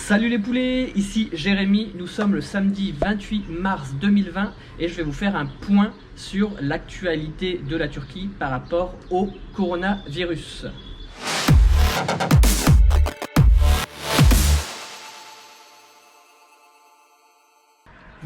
Salut les poulets, ici Jérémy, nous sommes le samedi 28 mars 2020 et je vais vous faire un point sur l'actualité de la Turquie par rapport au coronavirus.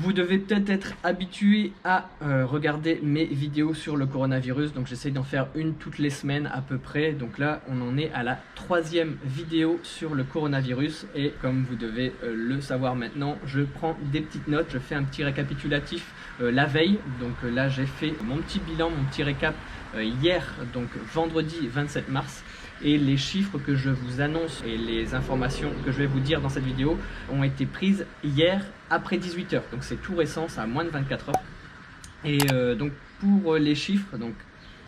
Vous devez peut-être être habitué à regarder mes vidéos sur le coronavirus, donc j'essaie d'en faire une toutes les semaines à peu près. Donc là on en est à la 3e vidéo sur le coronavirus et comme vous devez le savoir maintenant, je prends des petites notes, je fais un petit récapitulatif la veille. Donc là j'ai fait mon petit bilan, mon petit récap hier, donc vendredi 27 mars. Et les chiffres que je vous annonce et les informations que je vais vous dire dans cette vidéo ont été prises hier après 18 h. Donc c'est tout récent, ça a moins de 24 heures. Et donc pour les chiffres, donc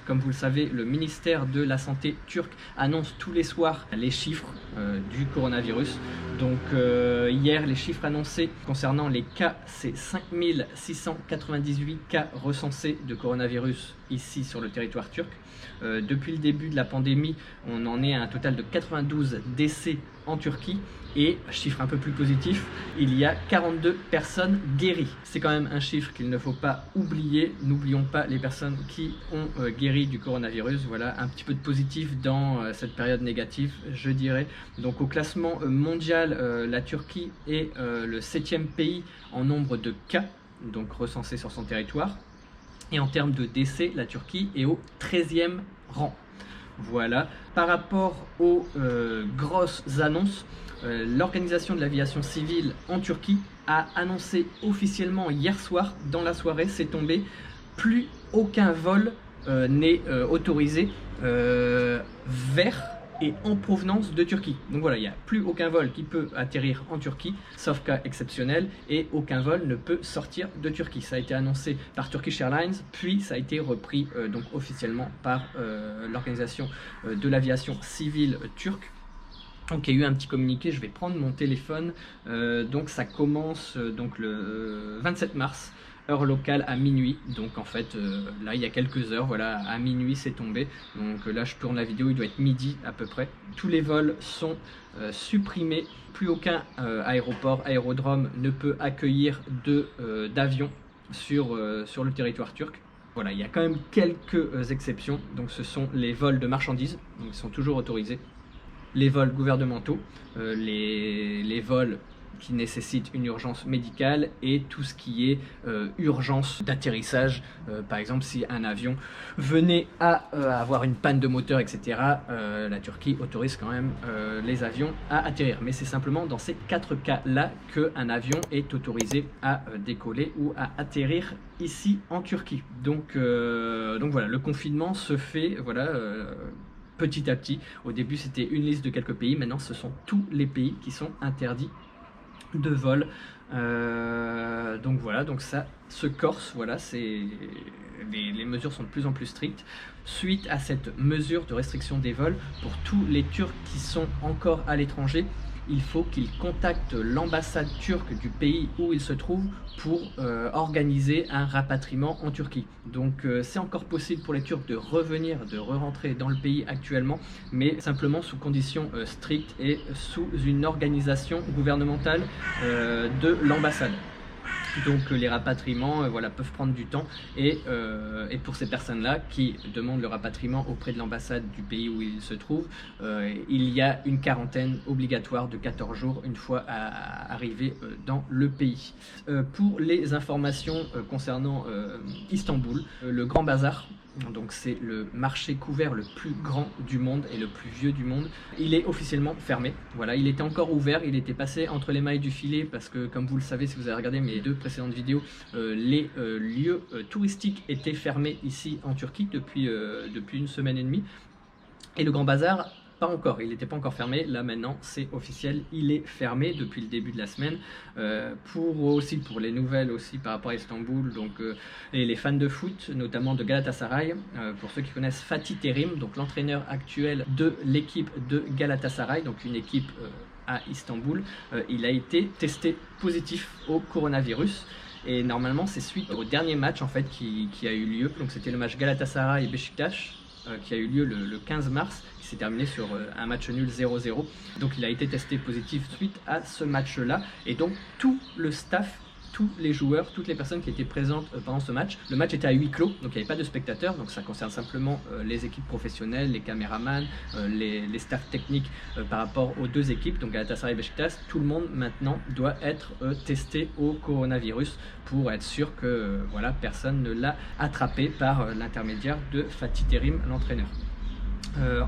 comme vous le savez, le ministère de la Santé turc annonce tous les soirs les chiffres du coronavirus. Donc hier, les chiffres annoncés concernant les cas, c'est 5698 cas recensés de coronavirus ici sur le territoire turc. Depuis le début de la pandémie, on en est à un total de 92 décès en Turquie. Et chiffre un peu plus positif, il y a 42 personnes guéries. C'est quand même un chiffre qu'il ne faut pas oublier. N'oublions pas les personnes qui ont guéri du coronavirus. Voilà, un petit peu de positif dans cette période négative, je dirais. Donc au classement mondial, la Turquie est le 7e pays en nombre de cas donc recensés sur son territoire. Et en termes de décès, la Turquie est au 13e rang. Voilà. Par rapport aux grosses annonces, l'Organisation de l'aviation civile en Turquie a annoncé officiellement hier soir, dans la soirée, c'est tombé, plus aucun vol n'est autorisé vers et en provenance de Turquie. Donc voilà, il n'y a plus aucun vol qui peut atterrir en Turquie, sauf cas exceptionnel, et aucun vol ne peut sortir de Turquie. Ça a été annoncé par Turkish Airlines, puis ça a été repris donc officiellement par l'Organisation de l'aviation civile turque. Donc il y a eu un petit communiqué, je vais prendre mon téléphone, donc ça commence donc le 27 mars, heure locale à minuit, donc en fait là il y a quelques heures, voilà, à minuit c'est tombé, donc là je tourne la vidéo, il doit être midi à peu près. Tous les vols sont supprimés, plus aucun aérodrome ne peut accueillir d'avions sur le territoire turc. Voilà, il y a quand même quelques exceptions, donc ce sont les vols de marchandises, donc ils sont toujours autorisés. Les vols gouvernementaux, les vols qui nécessitent une urgence médicale et tout ce qui est urgence d'atterrissage. Par exemple, si un avion venait à avoir une panne de moteur, etc., la Turquie autorise quand même les avions à atterrir. Mais c'est simplement dans ces 4 cas-là qu'un avion est autorisé à décoller ou à atterrir ici en Turquie. Donc voilà, le confinement se fait, voilà, petit à petit. Au début c'était une liste de quelques pays, maintenant ce sont tous les pays qui sont interdits de vol. Donc voilà, donc ça se corse, voilà, les mesures sont de plus en plus strictes. Suite à cette mesure de restriction des vols, pour tous les Turcs qui sont encore à l'étranger, il faut qu'ils contactent l'ambassade turque du pays où ils se trouvent pour organiser un rapatriement en Turquie. Donc c'est encore possible pour les Turcs de revenir, de re-rentrer dans le pays actuellement, mais simplement sous conditions strictes et sous une organisation gouvernementale de l'ambassade. Donc les rapatriements voilà, peuvent prendre du temps et pour ces personnes-là qui demandent le rapatriement auprès de l'ambassade du pays où ils se trouvent, il y a une quarantaine obligatoire de 14 jours une fois arrivé dans le pays. Pour les informations concernant Istanbul, le Grand Bazar, donc c'est le marché couvert le plus grand du monde et le plus vieux du monde, il est officiellement fermé. Voilà, il était encore ouvert, il était passé entre les mailles du filet parce que comme vous le savez si vous avez regardé mes 2 précédentes vidéos, les lieux touristiques étaient fermés ici en Turquie depuis une semaine et demie. Et le Grand Bazar, pas encore, il n'était pas encore fermé, là maintenant c'est officiel, il est fermé depuis le début de la semaine. Pour les nouvelles aussi par rapport à Istanbul, donc et les fans de foot, notamment de Galatasaray, pour ceux qui connaissent Fatih Terim, donc l'entraîneur actuel de l'équipe de Galatasaray, donc une équipe à Istanbul, il a été testé positif au coronavirus. Et normalement c'est suite au dernier match en fait qui a eu lieu, donc c'était le match Galatasaray et Beşiktaş. qui a eu lieu le 15 mars, qui s'est terminé sur un match nul 0-0. Donc il a été testé positif suite à ce match-là, et donc tout le staff, tous les joueurs, toutes les personnes qui étaient présentes pendant ce match. Le match était à huis clos, donc il n'y avait pas de spectateurs, donc ça concerne simplement les équipes professionnelles, les caméramans, les staffs techniques par rapport aux deux équipes, donc Galatasaray et Beşiktaş. Tout le monde maintenant doit être testé au coronavirus pour être sûr que voilà, personne ne l'a attrapé par l'intermédiaire de Fatih Terim, l'entraîneur.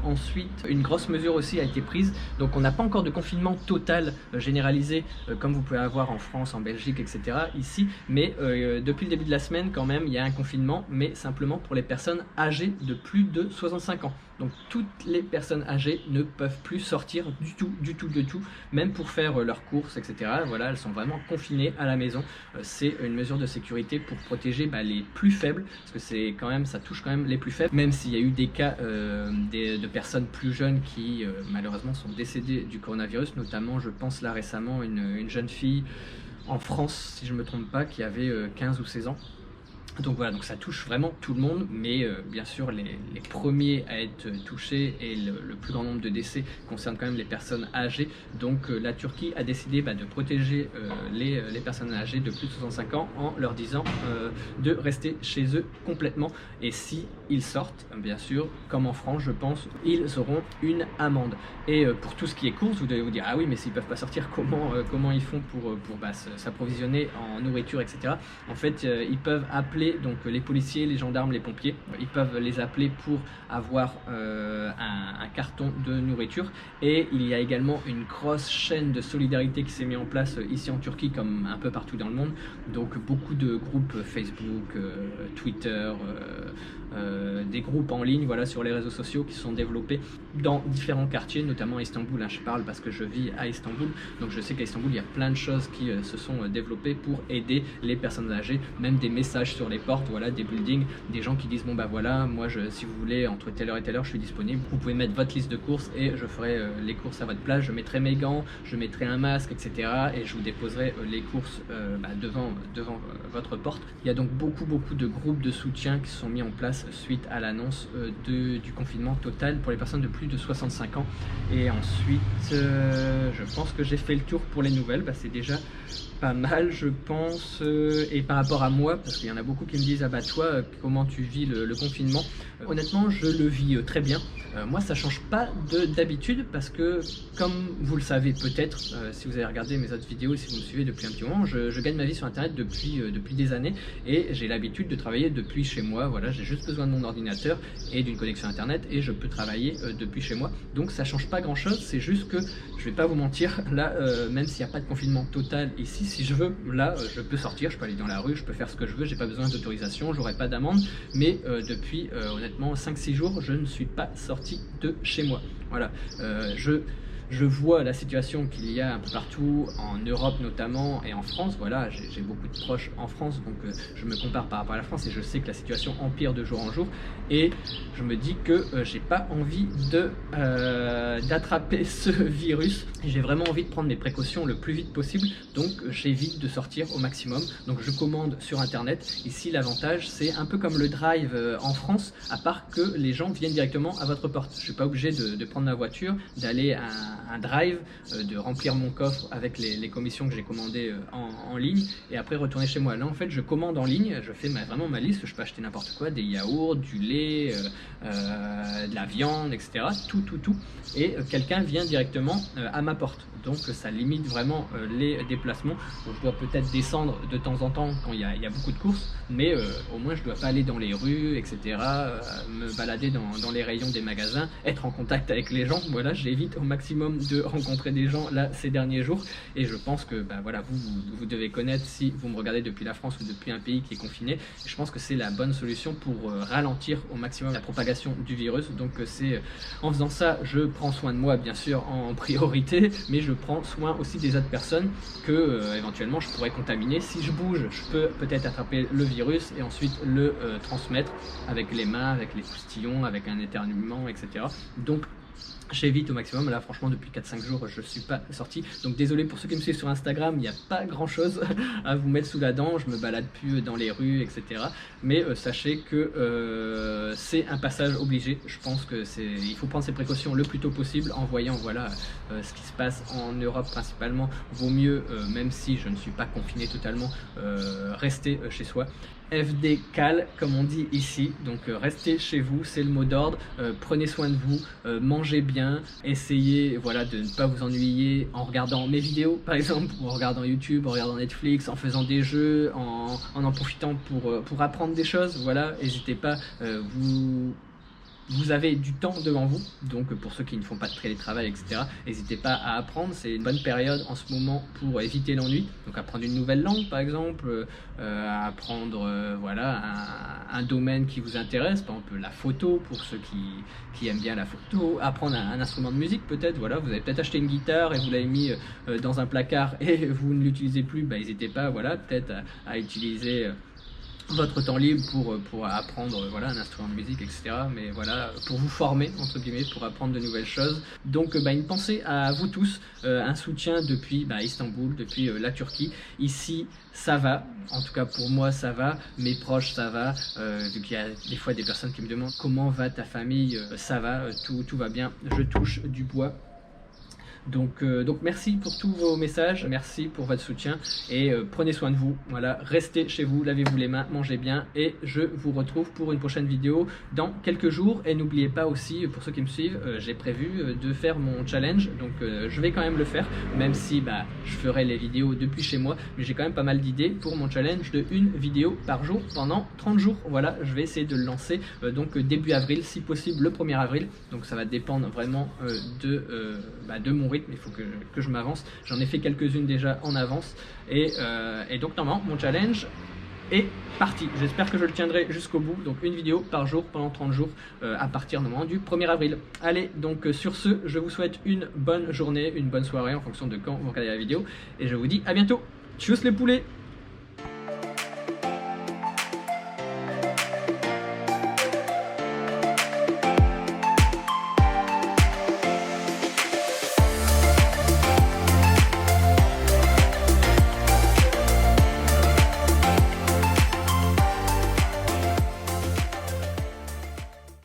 Ensuite, une grosse mesure aussi a été prise, donc on n'a pas encore de confinement total généralisé comme vous pouvez avoir en France, en Belgique, etc. ici, mais depuis le début de la semaine quand même il y a un confinement, mais simplement pour les personnes âgées de plus de 65 ans. Donc toutes les personnes âgées ne peuvent plus sortir du tout, même pour faire leurs courses, etc. Voilà, elles sont vraiment confinées à la maison. C'est une mesure de sécurité pour protéger les plus faibles, parce que c'est quand même, ça touche quand même les plus faibles, même s'il y a eu des cas de personnes plus jeunes qui malheureusement sont décédées du coronavirus, notamment je pense là récemment une jeune fille en France, si je ne me trompe pas, qui avait 15 ou 16 ans. Donc voilà, donc ça touche vraiment tout le monde, mais bien sûr les premiers à être touchés et le plus grand nombre de décès concernent quand même les personnes âgées. Donc la Turquie a décidé de protéger les personnes âgées de plus de 65 ans en leur disant de rester chez eux complètement, et si ils sortent, bien sûr, comme en France je pense, ils auront une amende. Et pour tout ce qui est courses, vous devez vous dire ah oui, mais s'ils peuvent pas sortir, comment ils font pour s'approvisionner en nourriture, etc. En fait ils peuvent appeler donc les policiers, les gendarmes, les pompiers, ils peuvent les appeler pour avoir un carton de nourriture. Et il y a également une grosse chaîne de solidarité qui s'est mise en place ici en Turquie comme un peu partout dans le monde, donc beaucoup de groupes Facebook, Twitter, des groupes en ligne, voilà, sur les réseaux sociaux qui sont développés dans différents quartiers, notamment à Istanbul, je parle parce que je vis à Istanbul, donc je sais qu'à Istanbul il y a plein de choses qui se sont développées pour aider les personnes âgées, même des messages sur les portes, voilà, des buildings, des gens qui disent bon voilà, moi si vous voulez entre telle heure et telle heure je suis disponible, vous pouvez mettre votre liste de courses et je ferai les courses à votre place, je mettrai mes gants, je mettrai un masque, etc. et je vous déposerai les courses devant votre porte. Il y a donc beaucoup de groupes de soutien qui se sont mis en place suite à l'annonce du confinement total pour les personnes de plus de 65 ans. Et ensuite je pense que j'ai fait le tour pour les nouvelles. C'est déjà pas mal je pense, et par rapport à moi, parce qu'il y en a beaucoup qui me disent ah bah toi comment tu vis le confinement, honnêtement je le vis très bien. Moi ça change pas d'habitude, parce que comme vous le savez peut-être si vous avez regardé mes autres vidéos, si vous me suivez depuis un petit moment, je gagne ma vie sur internet depuis des années, et j'ai l'habitude de travailler depuis chez moi. Voilà, j'ai juste besoin de mon ordinateur et d'une connexion internet et je peux travailler depuis chez moi, donc ça change pas grand chose. C'est juste que je vais pas vous mentir, là même s'il n'y a pas de confinement total ici, si je veux, là je peux sortir, je peux aller dans la rue, je peux faire ce que je veux, j'ai pas besoin d'autorisation, j'aurai pas d'amende, mais depuis honnêtement 5-6 jours je ne suis pas sorti de chez moi. Voilà, je vois la situation qu'il y a un peu partout, en Europe notamment et en France. Voilà, j'ai beaucoup de proches en France, donc je me compare par rapport à la France et je sais que la situation empire de jour en jour, et je me dis que j'ai pas envie d'attraper ce virus. J'ai vraiment envie de prendre mes précautions le plus vite possible, donc j'évite de sortir au maximum. Donc je commande sur internet. Ici l'avantage c'est un peu comme le drive en France, à part que les gens viennent directement à votre porte. Je suis pas obligé de prendre ma voiture, d'aller à un drive, de remplir mon coffre avec les commissions que j'ai commandées en ligne et après retourner chez moi. Là en fait je commande en ligne, je fais vraiment ma liste, je peux acheter n'importe quoi, des yaourts, du lait, de la viande, etc. Tout et quelqu'un vient directement à ma porte. Donc ça limite vraiment les déplacements. Donc, je dois peut-être descendre de temps en temps quand il y a beaucoup de courses, mais au moins je dois pas aller dans les rues, etc. Me balader dans les rayons des magasins, être en contact avec les gens. Voilà, j'évite au maximum de rencontrer des gens là ces derniers jours, et je pense que voilà, vous devez connaître, si vous me regardez depuis la France ou depuis un pays qui est confiné, je pense que c'est la bonne solution pour ralentir au maximum la propagation du virus. Donc c'est en faisant ça, je prends soin de moi bien sûr en priorité, mais je prends soin aussi des autres personnes que éventuellement je pourrais contaminer. Si je bouge, je peux peut-être attraper le virus et ensuite le transmettre avec les mains, avec les postillons, avec un éternuement, etc. Donc j'évite au maximum. Là franchement depuis 4-5 jours je suis pas sorti, donc désolé pour ceux qui me suivent sur Instagram, il n'y a pas grand chose à vous mettre sous la dent, je me balade plus dans les rues etc, mais sachez que c'est un passage obligé. Je pense que il faut prendre ses précautions le plus tôt possible en voyant voilà ce qui se passe en Europe principalement. Vaut mieux, même si je ne suis pas confiné totalement, rester chez soi. FD cal comme on dit ici, donc restez chez vous, c'est le mot d'ordre. Prenez soin de vous, mangez bien, essayez voilà de ne pas vous ennuyer en regardant mes vidéos par exemple, ou en regardant YouTube, en regardant Netflix, en faisant des jeux, en profitant pour apprendre des choses. Voilà, n'hésitez pas, vous avez du temps devant vous, donc pour ceux qui ne font pas de télétravail etc, n'hésitez pas à apprendre, c'est une bonne période en ce moment pour éviter l'ennui, donc apprendre une nouvelle langue par exemple, apprendre voilà un domaine qui vous intéresse, par exemple la photo pour ceux qui aiment bien la photo, apprendre un instrument de musique peut-être, voilà, vous avez peut-être acheté une guitare et vous l'avez mis dans un placard et vous ne l'utilisez plus, bah, n'hésitez pas voilà peut-être à utiliser votre temps libre pour apprendre voilà un instrument de musique etc, mais voilà pour vous former entre guillemets, pour apprendre de nouvelles choses. Donc une pensée à vous tous, un soutien depuis Istanbul, depuis la Turquie. Ici ça va, en tout cas pour moi ça va, mes proches ça va, vu qu'il y a des fois des personnes qui me demandent comment va ta famille, ça va, tout va bien, je touche du bois. Donc merci pour tous vos messages, merci pour votre soutien et prenez soin de vous, voilà, restez chez vous, lavez-vous les mains, mangez bien et je vous retrouve pour une prochaine vidéo dans quelques jours. Et n'oubliez pas aussi, pour ceux qui me suivent, j'ai prévu de faire mon challenge, donc je vais quand même le faire, même si je ferai les vidéos depuis chez moi, mais j'ai quand même pas mal d'idées pour mon challenge de une vidéo par jour pendant 30 jours, voilà, je vais essayer de le lancer donc début avril, si possible le 1er avril, donc ça va dépendre vraiment de mon rythme, il faut que je m'avance, j'en ai fait quelques-unes déjà en avance et donc normalement mon challenge est parti, j'espère que je le tiendrai jusqu'au bout, donc une vidéo par jour pendant 30 jours à partir normalement du 1er avril. Allez, donc sur ce, je vous souhaite une bonne journée, une bonne soirée en fonction de quand vous regardez la vidéo et je vous dis à bientôt, tchuss les poulets.